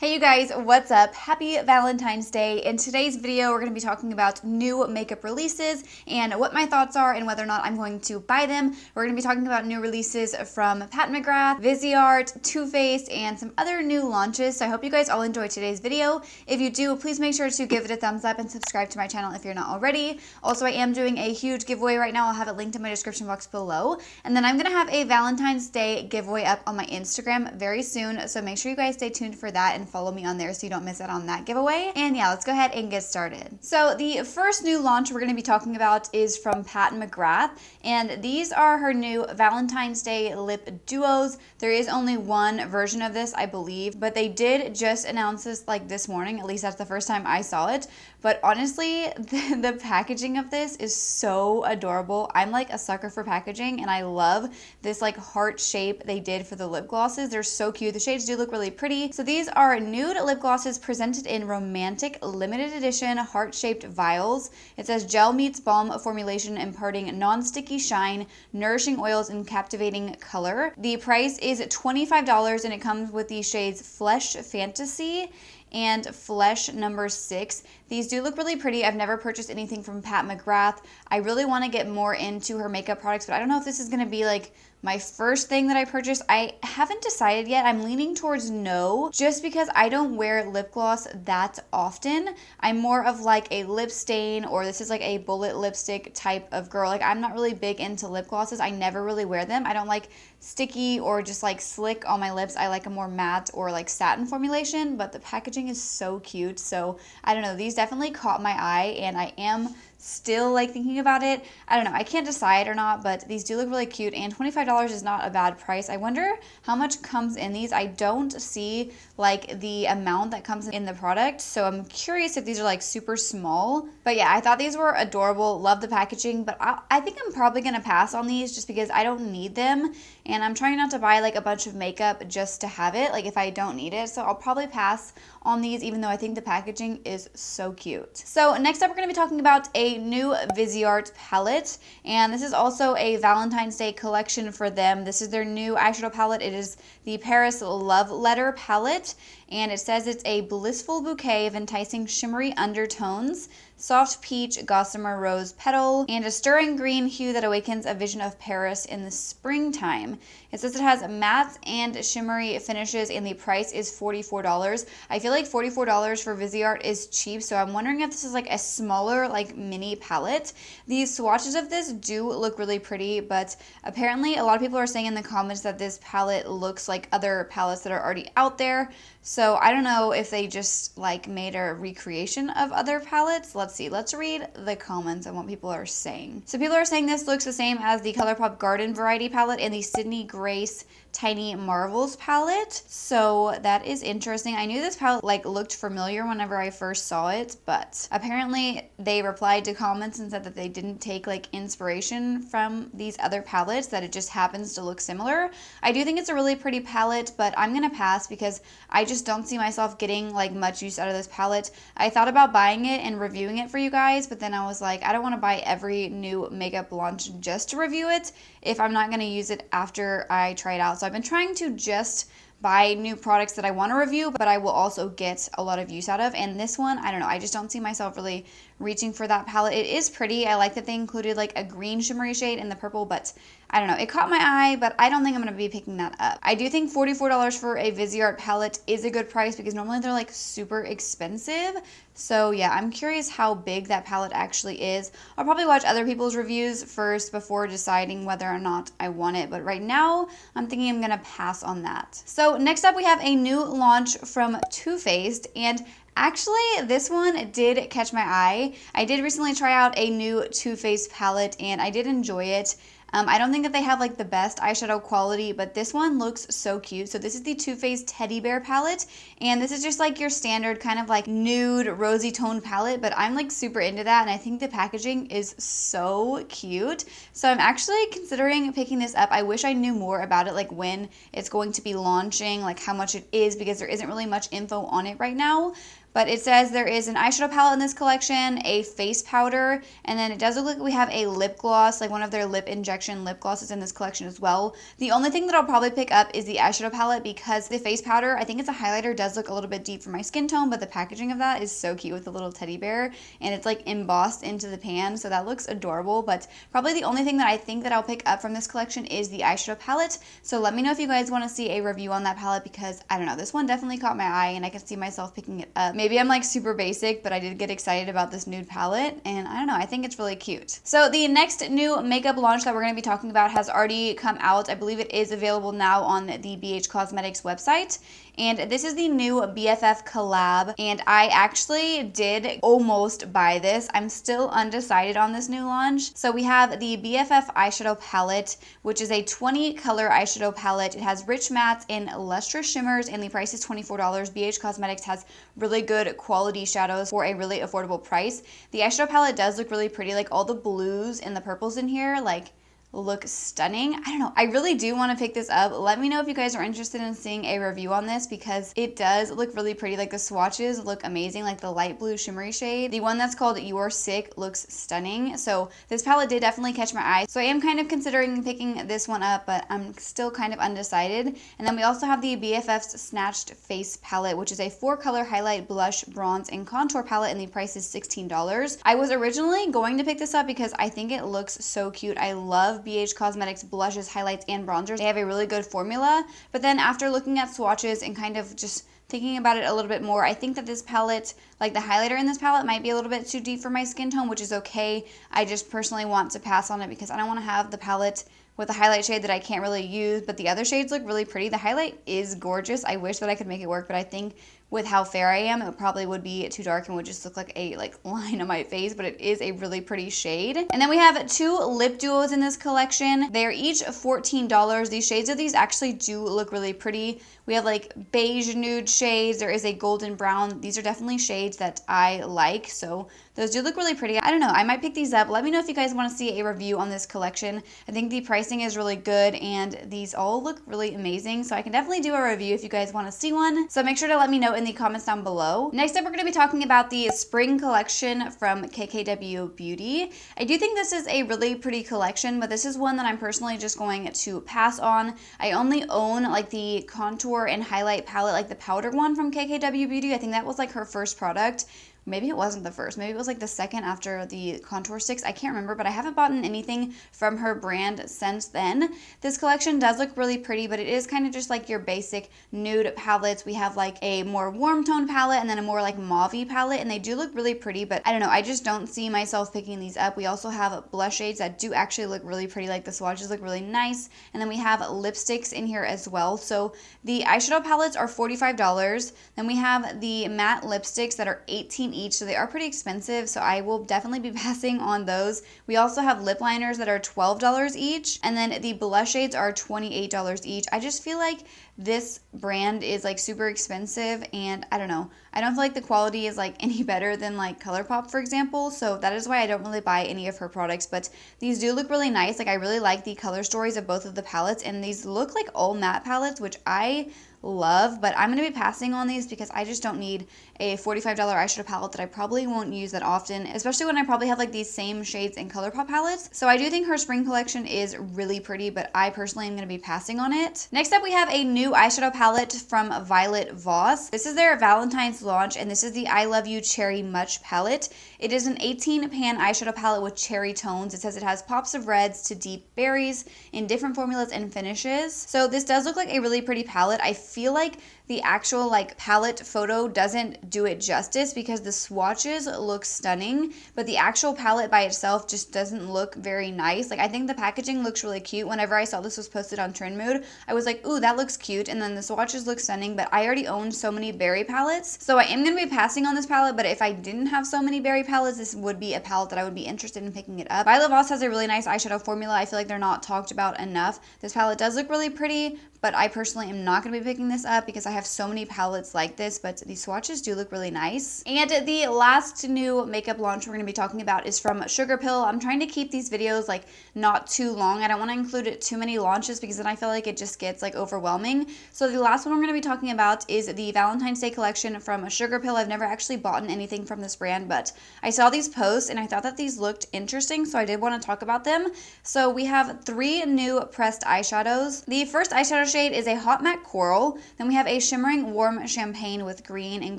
Hey you guys, what's up? Happy Valentine's Day. In today's video, we're going to be talking about new makeup releases and what my thoughts are and whether or not I'm going to buy them. We're going to be talking about new releases from McGrath, Viseart, Too Faced, and some other new launches. So I hope you guys all enjoyed today's video. If you do, please make sure to give it a thumbs up and subscribe to my channel if you're not already. Also, I am doing a huge giveaway right now. I'll have it linked in my description box below. And then I'm going to have a Valentine's Day giveaway up on my Instagram very soon. So make sure you guys stay tuned for that and follow me on there so you don't miss out on that giveaway. And yeah, let's go ahead and get started. So the first new launch we're going to be talking about is from McGrath, and these are her new Valentine's Day lip duos. There is only one version of this, I believe, but they did just announce this like this morning. At least that's the first time I saw it. But honestly, the packaging of this is so adorable. I'm like a sucker for packaging, and I love this like heart shape they did for the lip glosses. They're so cute. The shades do look really pretty. So these are nude lip glosses presented in romantic limited edition heart-shaped vials. It says gel meets balm formulation, imparting non-sticky shine, nourishing oils, and captivating color. The price is $25, and it comes with the shades Flesh Fantasy and Flesh number 6. These do look really pretty. I've never purchased anything from McGrath. I really want to get more into her makeup products, but I don't know if this is going to be like my first thing that I purchase. I haven't decided yet. I'm leaning towards no, just because I don't wear lip gloss that often. I'm more of like a lip stain, or this is like a bullet lipstick type of girl. Like, I'm not really big into lip glosses. I never really wear them. I don't like sticky or just like slick on my lips. I like a more matte or like satin formulation, but the packaging is so cute. So I don't know, these definitely caught my eye, and I am still like thinking about it. I don't know, I can't decide or not, but these do look really cute, and $25 is not a bad price. I wonder how much comes in these. I don't see like the amount that comes in the product, so I'm curious if these are like super small. But yeah, I thought these were adorable. Love the packaging, but I think I'm probably gonna pass on these just because I don't need them, and I'm trying not to buy like a bunch of makeup just to have it, like if I don't need it. So I'll probably pass on these, even though I think the packaging is so cute. So next up, we're going to be talking about a new Viseart palette, and this is also a Valentine's Day collection for them. This is their new eyeshadow palette. It is the Paris Love Letter palette, and it says it's a blissful bouquet of enticing shimmery undertones, soft peach, gossamer rose petal, and a stirring green hue that awakens a vision of Paris in the springtime. It says it has matte and shimmery finishes, and the price is $44. I feel like $44 for Viseart is cheap, so I'm wondering if this is like a smaller, like mini palette. These swatches of this do look really pretty, but apparently a lot of people are saying in the comments that this palette looks like other palettes that are already out there. So I don't know if they just like made a recreation of other palettes. Let's see. Let's read the comments and what people are saying. So people are saying this looks the same as the ColourPop Garden Variety palette and the Sydney Grace Tiny Marvels palette. So that is interesting. I knew this palette like looked familiar whenever I first saw it, but apparently they replied to comments and said that they didn't take like inspiration from these other palettes, that it just happens to look similar. I do think it's a really pretty palette, but I'm gonna pass because I just don't see myself getting like much use out of this palette. I thought about buying it and reviewing it for you guys, but then I was like, I don't want to buy every new makeup launch just to review it if I'm not going to use it after I try it out. So I've been trying to just buy new products that I want to review, but I will also get a lot of use out of. And this one, I don't know, I just don't see myself really reaching for that palette. It is pretty. I like that they included like a green shimmery shade in the purple, but I don't know, it caught my eye, but I don't think I'm going to be picking that up. I do think $44 for a Viseart palette is a good price because normally they're like super expensive. So yeah, I'm curious how big that palette actually is. I'll probably watch other people's reviews first before deciding whether or not I want it, but right now I'm thinking I'm going to pass on that. So next up, we have a new launch from Too Faced, and actually, this one did catch my eye. I did recently try out a new Too Faced palette, and I did enjoy it. I don't think that they have like the best eyeshadow quality, but this one looks so cute. So this is the Too Faced Teddy Bear palette, and this is just like your standard kind of like nude rosy toned palette, but I'm like super into that, and I think the packaging is so cute. So I'm actually considering picking this up. I wish I knew more about it, like when it's going to be launching, like how much it is, because there isn't really much info on it right now. But it says there is an eyeshadow palette in this collection, a face powder, and then it does look like we have a lip gloss, like one of their lip injection lip glosses in this collection as well. The only thing that I'll probably pick up is the eyeshadow palette because the face powder, I think it's a highlighter, does look a little bit deep for my skin tone, but the packaging of that is so cute with the little teddy bear, and it's like embossed into the pan, so that looks adorable. But probably the only thing that I think that I'll pick up from this collection is the eyeshadow palette. So let me know if you guys want to see a review on that palette because I don't know, this one definitely caught my eye and I can see myself picking it up. Maybe I'm like super basic, but I did get excited about this nude palette, and I don't know, I think it's really cute. So the next new makeup launch that we're going to be talking about has already come out. I believe it is available now on the BH Cosmetics website. And this is the new BFF Collab, and I actually did almost buy this. I'm still undecided on this new launch. So we have the BFF eyeshadow palette, which is a 20 color eyeshadow palette. It has rich mattes and lustrous shimmers, and the price is $24. BH Cosmetics has really good quality shadows for a really affordable price. The eyeshadow palette does look really pretty, like all the blues and the purples in here, like look stunning. I don't know, I really do want to pick this up. Let me know if you guys are interested in seeing a review on this because it does look really pretty. Like the swatches look amazing, like the light blue shimmery shade. The one that's called You're Sick looks stunning. So this palette did definitely catch my eye. So I am kind of considering picking this one up, but I'm still kind of undecided. And then we also have the BFF's Snatched Face palette, which is a 4-color highlight, blush, bronze, and contour palette, and the price is $16. I was originally going to pick this up because I think it looks so cute. I love BH Cosmetics blushes, highlights, and bronzers. They have a really good formula, but then after looking at swatches and kind of just thinking about it a little bit more, I think that this palette, like the highlighter in this palette, might be a little bit too deep for my skin tone, which is okay. I just personally want to pass on it because I don't want to have the palette with a highlight shade that I can't really use, but the other shades look really pretty. The highlight is gorgeous. I wish that I could make it work, but I think with how fair I am, it probably would be too dark and would just look like a line on my face, but it is a really pretty shade. And then we have 2 lip duos in this collection. They are each $14. The shades of these actually do look really pretty. We have like beige nude shades. There is a golden brown. These are definitely shades that I like, so those do look really pretty. I don't know, I might pick these up. Let me know if you guys want to see a review on this collection. I think the pricing is really good and these all look really amazing, so I can definitely do a review if you guys want to see one. So make sure to let me know in the comments down below. Next up, we're going to be talking about the spring collection from KKW Beauty. I do think this is a really pretty collection, but this is one that I'm personally just going to pass on. I only own like the contour and highlight palette, like the powder one from KKW Beauty. I think that was like her first product. Maybe it wasn't the first. Maybe it was like the second after the contour sticks. I can't remember, but I haven't bought anything from her brand since then. This collection does look really pretty, but it is kind of just like your basic nude palettes. We have like a more warm tone palette and then a more like mauve-y palette, and they do look really pretty, but I don't know, I just don't see myself picking these up. We also have blush shades that do actually look really pretty, like the swatches look really nice, and then we have lipsticks in here as well. So the eyeshadow palettes are $45. Then we have the matte lipsticks that are $18 each, so they are pretty expensive, so I will definitely be passing on those. We also have lip liners that are $12 each, and then the blush shades are $28 each. I just feel like this brand is like super expensive, and I don't know, I don't feel like the quality is like any better than like ColourPop, for example, so that is why I don't really buy any of her products. But these do look really nice. Like I really like the color stories of both of the palettes, and these look like all matte palettes, which I love, but I'm going to be passing on these because I just don't need a $45 eyeshadow palette that I probably won't use that often, especially when I probably have like these same shades in ColourPop palettes. So I do think her spring collection is really pretty, but I personally am going to be passing on it. Next up, we have a new eyeshadow palette from Violet Voss. This is their Valentine's launch, and this is the I Love You Cherry Much palette. It is an 18 pan eyeshadow palette with cherry tones. It says it has pops of reds to deep berries in different formulas and finishes. So this does look like a really pretty palette. I feel like the actual like palette photo doesn't do it justice because the swatches look stunning, but the actual palette by itself just doesn't look very nice. Like I think the packaging looks really cute. Whenever I saw this was posted on Trend Mood, I was like, ooh, that looks cute, and then the swatches look stunning, but I already own so many berry palettes, so I am going to be passing on this palette. But if I didn't have so many berry palettes, this would be a palette that I would be interested in picking it up. Violet Voss has a really nice eyeshadow formula. I feel like they're not talked about enough. This palette does look really pretty, but I personally am not going to be picking this up because I have have so many palettes like this, but these swatches do look really nice. And the last new makeup launch we're going to be talking about is from Sugarpill. I'm trying to keep these videos like not too long. I don't want to include too many launches because then I feel like it just gets like overwhelming. So the last one we're going to be talking about is the Valentine's Day collection from Sugarpill. I've never actually bought anything from this brand, but I saw these posts and I thought that these looked interesting, so I did want to talk about them. So we have 3 new pressed eyeshadows. The first eyeshadow shade is a hot matte coral. Then we have a shimmering warm champagne with green and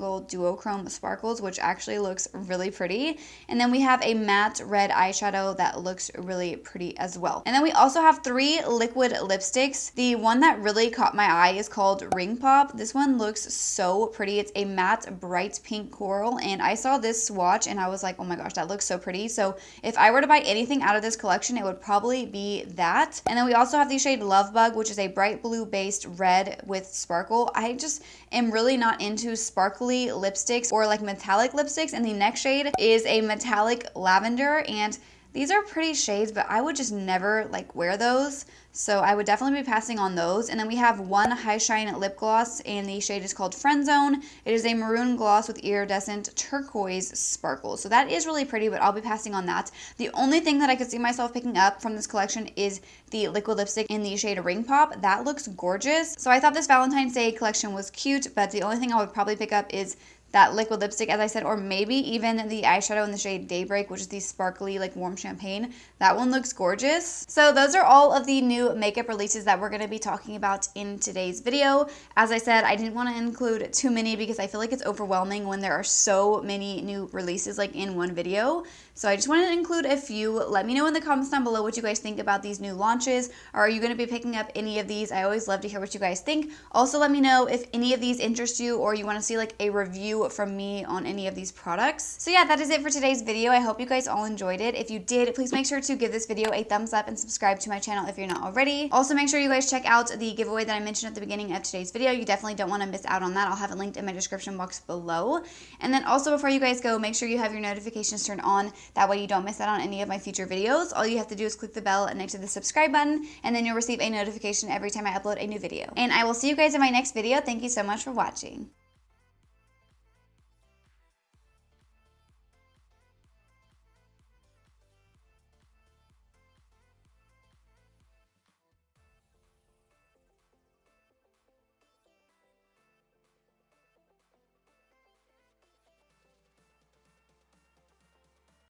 gold duochrome sparkles, which actually looks really pretty. And then we have a matte red eyeshadow that looks really pretty as well. And then we also have 3 liquid lipsticks. The one that really caught my eye is called Ring Pop. This one looks so pretty. It's a matte bright pink coral, and I saw this swatch and I was like, oh my gosh, that looks so pretty. So if I were to buy anything out of this collection, it would probably be that. And then we also have the shade Love Bug, which is a bright blue based red with sparkle. I just am really not into sparkly lipsticks or like metallic lipsticks. And the next shade is a metallic lavender, and these are pretty shades, but I would just never like wear those. So I would definitely be passing on those. And then we have one high shine lip gloss, and the shade is called Friend Zone. It is a maroon gloss with iridescent turquoise sparkle. So that is really pretty, but I'll be passing on that. The only thing that I could see myself picking up from this collection is the liquid lipstick in the shade Ring Pop. That looks gorgeous. So I thought this Valentine's Day collection was cute, but the only thing I would probably pick up is that liquid lipstick, as I said, or maybe even the eyeshadow in the shade Daybreak, which is the sparkly like warm champagne. That one looks gorgeous. So those are all of the new makeup releases that we're going to be talking about in today's video. As I said, I didn't want to include too many because I feel like it's overwhelming when there are so many new releases like in one video. So I just wanted to include a few. Let me know in the comments down below what you guys think about these new launches. Or are you going to be picking up any of these? I always love to hear what you guys think. Also, let me know if any of these interest you or you want to see like a review from me on any of these products. So yeah, that is it for today's video. I hope you guys all enjoyed it. If you did, please make sure to give this video a thumbs up and subscribe to my channel if you're not already. Also, make sure you guys check out the giveaway that I mentioned at the beginning of today's video. You definitely don't want to miss out on that. I'll have it linked in my description box below. And then also, before you guys go, make sure you have your notifications turned on. That way you don't miss out on any of my future videos. All you have to do is click the bell next to the subscribe button, and then you'll receive a notification every time I upload a new video. And I will see you guys in my next video. Thank you so much for watching.